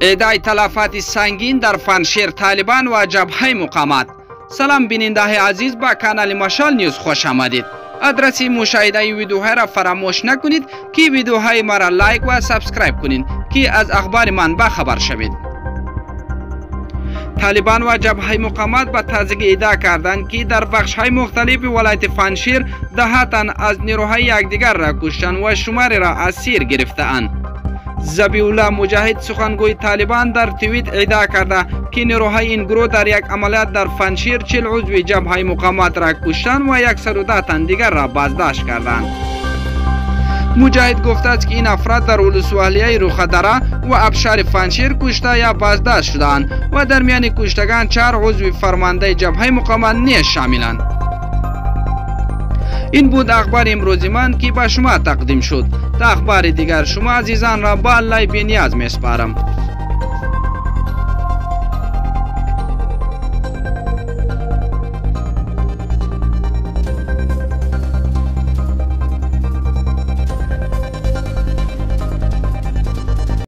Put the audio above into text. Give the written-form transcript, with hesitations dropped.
ادعای تلفات سنگین در پنجشیر طالبان و جبهه مقاومت. سلام بیننده عزیز، با کانال مشال نیوز خوش آمدید. آدرس مشاهده ویدیوها را فراموش نکنید که ویدیوهای ما را لایک و سابسکرایب کنید که از اخبار من باخبر شوید. طالبان و جبهه مقاومت به تازگی ادعا کردند که در بخش‌های مختلف ولایت پنجشیر ده تن از نیروهای یکدیگر را کشتند و شماری را اسیر گرفته‌اند. ذبیح الله مجاهد سخنگوی طالبان در توییت ادعا کرده که نیروهای این گروه در یک عملیات در پنجشیر 40 عضو جبهه مقاومت را کشتند و 110 تن دیگر را بازداشت کردند. مجاهد گفته است که این افراد در ولسوالی روخدره و ابشار پنجشیر کشته یا بازداشت شدند و در میان کشتگان 4 عضو فرمانده جبهه مقاومت نیز شاملند. این بود اخبار امروز من که به شما تقدیم شد. تا اخبار دیگر شما عزیزان را با الله بی‌نیاز می‌سپارم.